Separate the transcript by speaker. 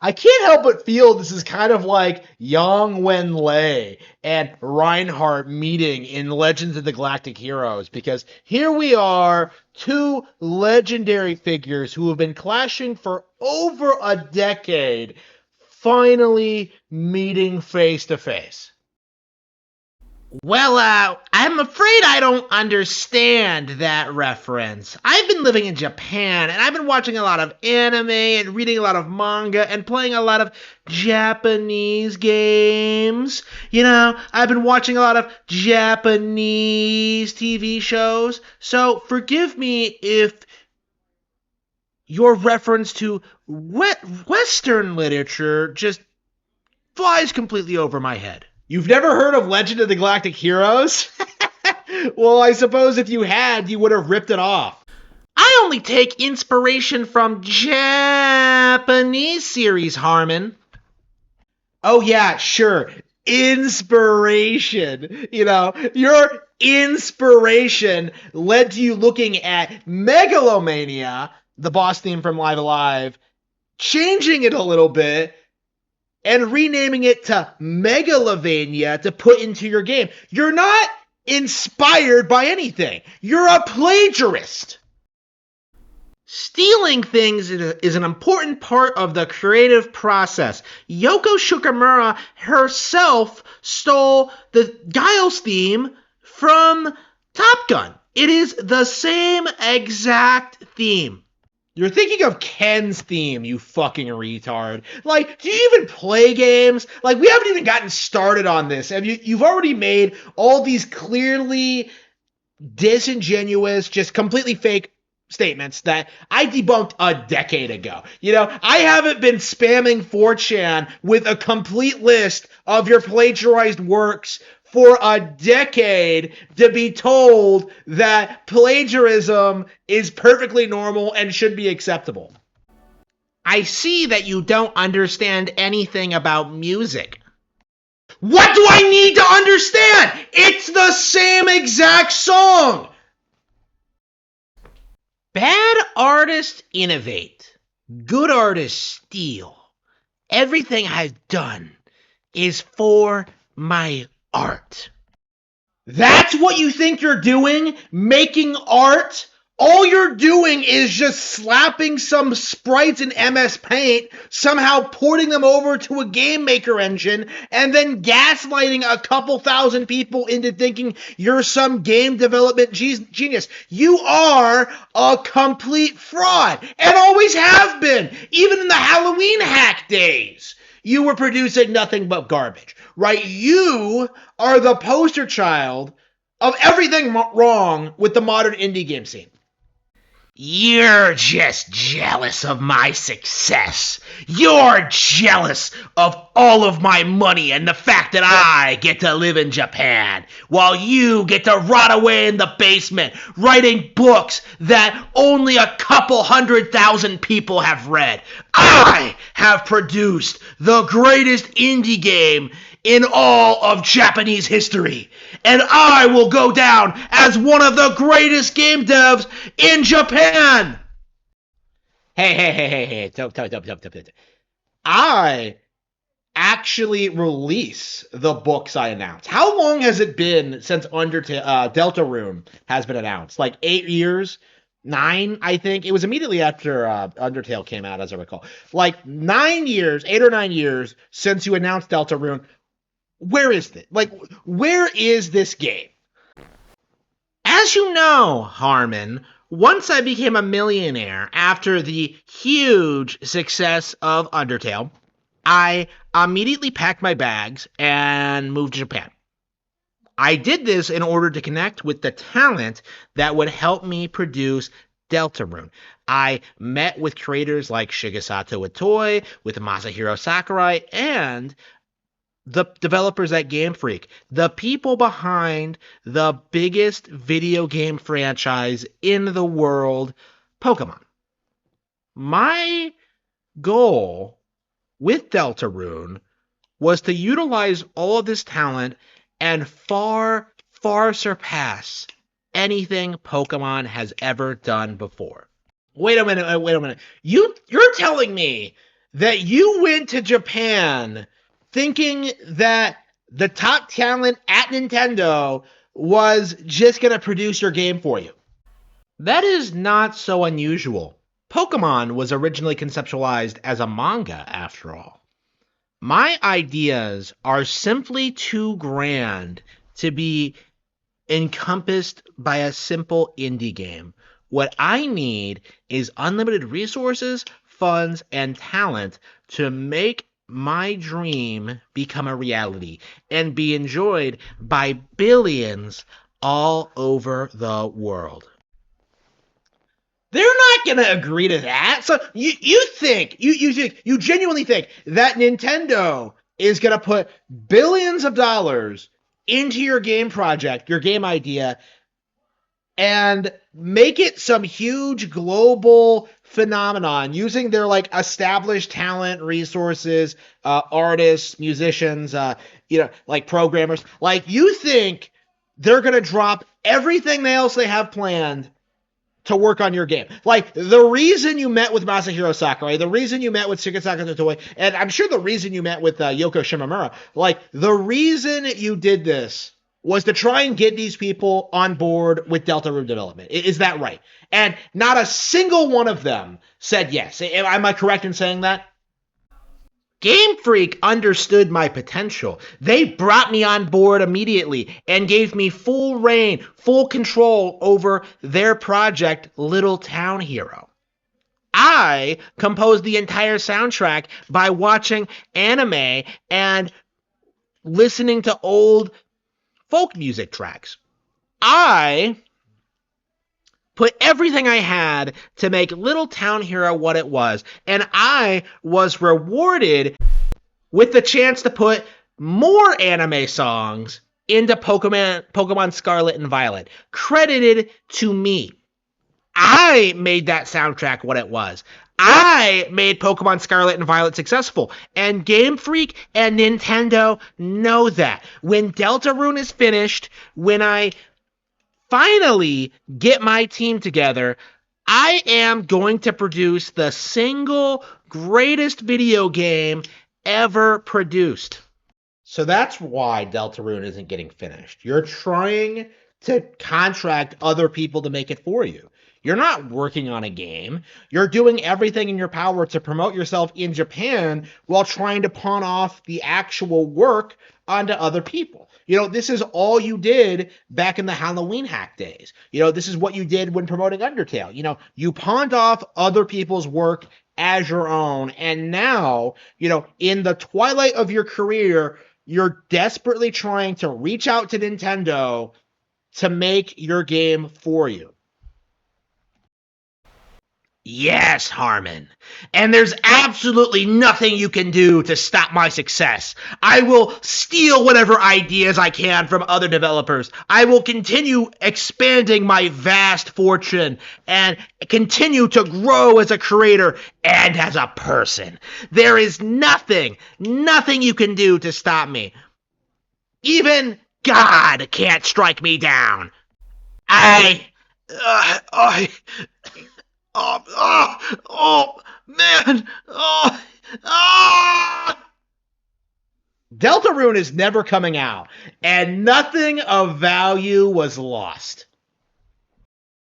Speaker 1: I can't help but feel this is kind of like Yang Wen-lei and Reinhardt meeting in Legends of the Galactic Heroes, because here we are, two legendary figures who have been clashing for over a decade, finally meeting face to face.
Speaker 2: Well, I'm afraid I don't understand that reference. I've been living in Japan, and I've been watching a lot of anime and reading a lot of manga and playing a lot of Japanese games. I've been watching a lot of Japanese TV shows. So forgive me if your reference to Western literature just flies completely over my head.
Speaker 1: You've never heard of Legend of the Galactic Heroes? Well, I suppose if you had, you would have ripped it off.
Speaker 2: I only take inspiration from Japanese series, Harman.
Speaker 1: Oh, yeah, sure. Inspiration. Your inspiration led to you looking at Megalomania, the boss theme from Live Alive, changing it a little bit, and renaming it to Megalovania to put into your game. You're not inspired by anything. You're a plagiarist.
Speaker 2: Stealing things is an important part of the creative process. Yoko Shukamura herself stole the Giles theme from Top Gun. It is the same exact theme.
Speaker 1: You're thinking of Ken's theme, you fucking retard. Do you even play games? We haven't even gotten started on this. You've already made all these clearly disingenuous, just completely fake statements that I debunked a decade ago. I haven't been spamming 4chan with a complete list of your plagiarized works for a decade to be told that plagiarism is perfectly normal and should be acceptable.
Speaker 2: I see that you don't understand anything about music.
Speaker 1: What do I need to understand? It's the same exact song!
Speaker 2: Bad artists innovate. Good artists steal. Everything I've done is for my art.
Speaker 1: That's what you think you're doing? Making art? All you're doing is just slapping some sprites in MS Paint, somehow porting them over to a game maker engine, and then gaslighting a couple thousand people into thinking you're some game development genius. You are a complete fraud, and always have been, even in the Halloween hack days. You were producing nothing but garbage, right? You are the poster child of everything wrong with the modern indie game scene.
Speaker 2: You're just jealous of my success. You're jealous of all of my money and the fact that I get to live in Japan while you get to rot away in the basement writing books that only a couple 100,000 people have read. I have produced the greatest indie game in all of Japanese history, and I will go down as one of the greatest game devs in Japan.
Speaker 1: Hey. I actually release the books I announced. How long has it been since Deltarune has been announced? 8 years? 9, I think. It was immediately after Undertale came out, as I recall. 9 years, 8 or 9 years since you announced Deltarune. Where is it? Where is this game?
Speaker 2: As you know, Harman, once I became a millionaire after the huge success of Undertale, I immediately packed my bags and moved to Japan. I did this in order to connect with the talent that would help me produce Deltarune. I met with creators like Shigesato Itoi, with Masahiro Sakurai, and the developers at Game Freak, the people behind the biggest video game franchise in the world, Pokemon. My goal with Deltarune was to utilize all of this talent and far, far surpass anything Pokemon has ever done before.
Speaker 1: Wait a minute. You're telling me
Speaker 2: that you went to Japan thinking that the top talent at Nintendo was just going to produce your game for you. That is not so unusual. Pokemon was originally conceptualized as a manga, after all. My ideas are simply too grand to be encompassed by a simple indie game. What I need is unlimited resources, funds, and talent to make my dream become a reality and be enjoyed by billions all over the world. They're not going to agree to that. So you genuinely think that Nintendo is going to put billions of dollars into your game project, your game idea, and make it some huge global phenomenon using their like established talent, resources, artists, musicians, like programmers. Like you think they're going to drop everything else they have planned to work on your game. Like, the reason you met with Masahiro Sakurai, the reason you met with Shigesaki Toby, and I'm sure the reason you met with Yoko Shimomura, like, the reason you did this was to try and get these people on board with Deltarune development. Is that right? And not a single one of them said yes. Am I correct in saying that? Game Freak understood my potential. They brought me on board immediately and gave me full reign, full control over their project, Little Town Hero. I composed the entire soundtrack by watching anime and listening to old folk music tracks. I put everything I had to make Little Town Hero what it was, and I was rewarded with the chance to put more anime songs into Pokemon Scarlet and Violet, credited to me. I made that soundtrack what it was. I made Pokemon Scarlet and Violet successful, and Game Freak and Nintendo know that. When Deltarune is finished, when I finally get my team together, I am going to produce the single greatest video game ever produced. So that's why Deltarune isn't getting finished. You're trying to contract other people to make it for you. You're not working on a game. You're doing everything in your power to promote yourself in Japan while trying to pawn off the actual work onto other people. This is all you did back in the Halloween hack days. This is what you did when promoting Undertale. You pawned off other people's work as your own. And now, in the twilight of your career, you're desperately trying to reach out to Nintendo to make your game for you. Yes, Harman. And there's absolutely nothing you can do to stop my success. I will steal whatever ideas I can from other developers. I will continue expanding my vast fortune and continue to grow as a creator and as a person. There is nothing you can do to stop me. Even God can't strike me down. Man. Deltarune is never coming out, and nothing of value was lost.